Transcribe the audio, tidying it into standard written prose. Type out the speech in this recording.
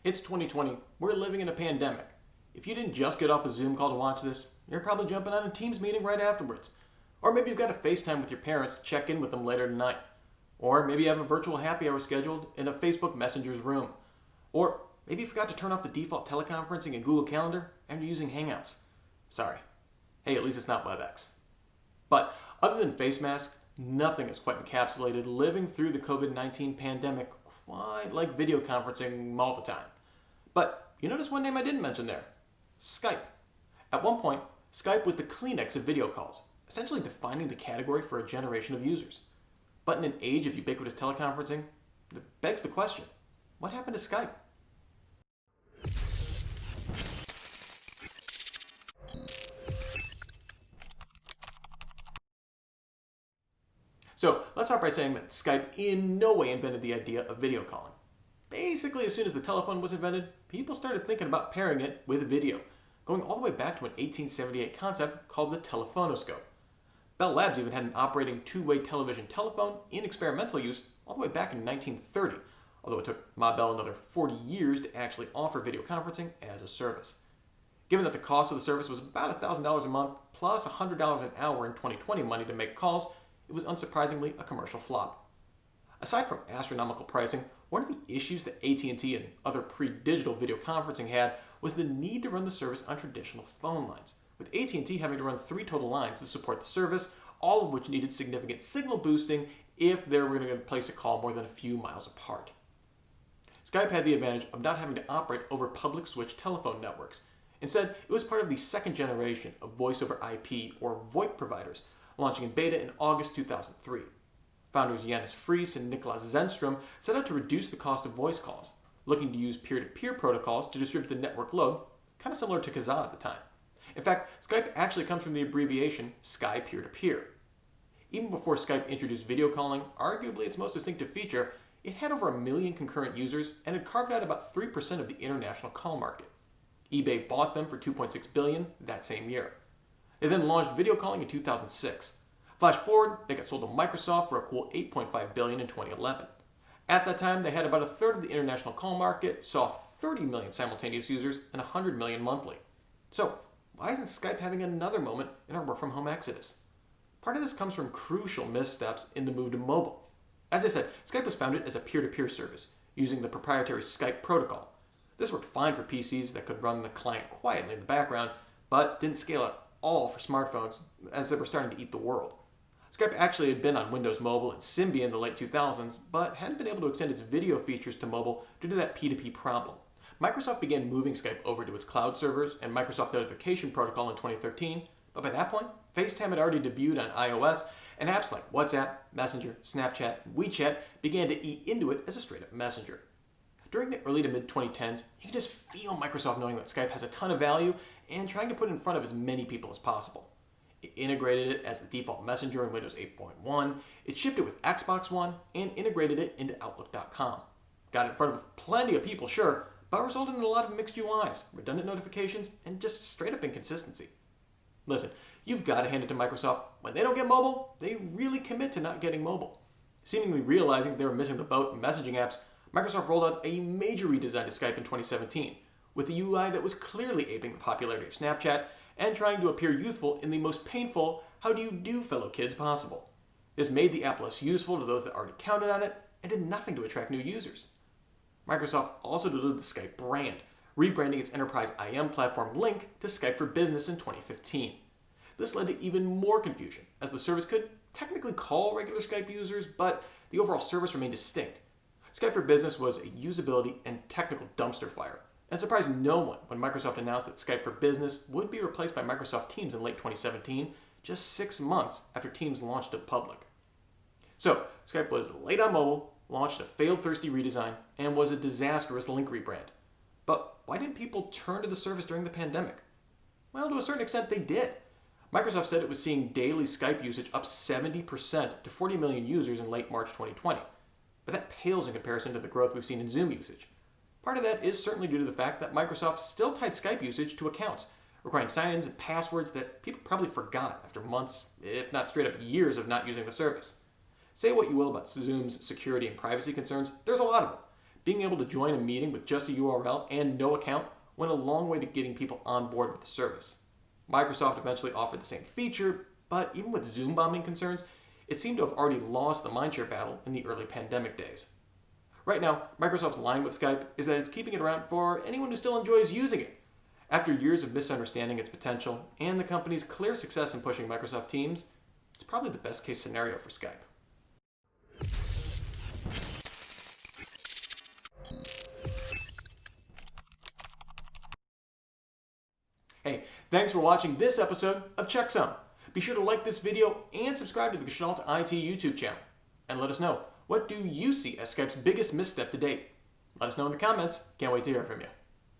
It's 2020. We're living in a pandemic. If you didn't just get off a Zoom call to watch this, you're probably jumping on a Teams meeting right afterwards. Or maybe you've got a FaceTime with your parents to check in with them later tonight. Or maybe you have a virtual happy hour scheduled in a Facebook Messenger's room. Or maybe you forgot to turn off the default teleconferencing in Google Calendar and you're using Hangouts. Sorry. Hey, at least it's not WebEx. But other than face masks, nothing has quite encapsulated living through the COVID-19 pandemic quite like video conferencing all the time. But you notice one name I didn't mention there. Skype. At one point, Skype was the Kleenex of video calls, essentially defining the category for a generation of users. But in an age of ubiquitous teleconferencing, it begs the question, what happened to Skype? So let's start by saying that Skype in no way invented the idea of video calling. Basically, as soon as the telephone was invented, people started thinking about pairing it with video, going all the way back to an 1878 concept called the telephonoscope. Bell Labs even had an operating two-way television telephone in experimental use all the way back in 1930, although it took Ma Bell another 40 years to actually offer video conferencing as a service. Given that the cost of the service was about $1,000 a month plus $100 an hour in 2020 money to make calls, it was unsurprisingly a commercial flop. Aside from astronomical pricing, one of the issues that AT&T and other pre-digital video conferencing had was the need to run the service on traditional phone lines, with AT&T having to run 3 total lines to support the service, all of which needed significant signal boosting if they were going to place a call more than a few miles apart. Skype had the advantage of not having to operate over public switch telephone networks. Instead, it was part of the second generation of voice over IP or VoIP providers, launching in beta in August 2003. Founders Janus Friis and Niklas Zennström set out to reduce the cost of voice calls, looking to use peer-to-peer protocols to distribute the network load, kind of similar to Kazaa at the time. In fact, Skype actually comes from the abbreviation Sky Peer-to-Peer. Even before Skype introduced video calling, arguably its most distinctive feature, it had over 1 million concurrent users and had carved out about 3% of the international call market. eBay bought them for $2.6 billion that same year. They then launched video calling in 2006. Flash forward, they got sold to Microsoft for a cool $8.5 billion in 2011. At that time, they had about a third of the international call market, saw 30 million simultaneous users, and 100 million monthly. So, why isn't Skype having another moment in our work-from-home exodus? Part of this comes from crucial missteps in the move to mobile. As I said, Skype was founded as a peer-to-peer service, using the proprietary Skype protocol. This worked fine for PCs that could run the client quietly in the background, but didn't scale at all for smartphones, as they were starting to eat the world. Skype actually had been on Windows Mobile and Symbian in the late 2000s, but hadn't been able to extend its video features to mobile due to that P2P problem. Microsoft began moving Skype over to its cloud servers and Microsoft Notification Protocol in 2013, but by that point, FaceTime had already debuted on iOS, and apps like WhatsApp, Messenger, Snapchat, and WeChat began to eat into it as a straight-up messenger. During the early to mid-2010s, you could just feel Microsoft knowing that Skype has a ton of value and trying to put it in front of as many people as possible. It integrated it as the default messenger in Windows 8.1, it shipped it with Xbox One, and integrated it into Outlook.com. Got it in front of plenty of people, sure, but resulted in a lot of mixed UIs, redundant notifications, and just straight-up inconsistency. Listen, you've got to hand it to Microsoft. When they don't get mobile, they really commit to not getting mobile. Seemingly realizing they were missing the boat in messaging apps, Microsoft rolled out a major redesign to Skype in 2017, with a UI that was clearly aping the popularity of Snapchat and trying to appear youthful in the most painful "how do you do, fellow kids" possible. This made the app less useful to those that already counted on it and did nothing to attract new users. Microsoft also diluted the Skype brand, rebranding its enterprise IM platform Link to Skype for Business in 2015. This led to even more confusion, as the service could technically call regular Skype users, but the overall service remained distinct. Skype for Business was a usability and technical dumpster fire, and it surprised no one when Microsoft announced that Skype for Business would be replaced by Microsoft Teams in late 2017, just 6 months after Teams launched to the public. So, Skype was late on mobile, launched a failed thirsty redesign, and was a disastrous Link rebrand. But why didn't people turn to the service during the pandemic? Well, to a certain extent, they did. Microsoft said it was seeing daily Skype usage up 70% to 40 million users in late March 2020. But that pales in comparison to the growth we've seen in Zoom usage. Part of that is certainly due to the fact that Microsoft still tied Skype usage to accounts, requiring sign-ins and passwords that people probably forgot after months, if not straight up years, of not using the service. Say what you will about Zoom's security and privacy concerns, there's a lot of them. being able to join a meeting with just a URL and no account went a long way to getting people on board with the service. Microsoft eventually offered the same feature, but even with Zoom bombing concerns, it seemed to have already lost the mindshare battle in the early pandemic days. Right now, Microsoft's line with Skype is that it's keeping it around for anyone who still enjoys using it. After years of misunderstanding its potential and the company's clear success in pushing Microsoft Teams, it's probably the best case scenario for Skype. Hey, thanks for watching this episode of Checksum. Be sure to like this video and subscribe to the Gestalt IT YouTube channel. And let us know, what do you see as Skype's biggest misstep to date? Let us know in the comments. Can't wait to hear from you.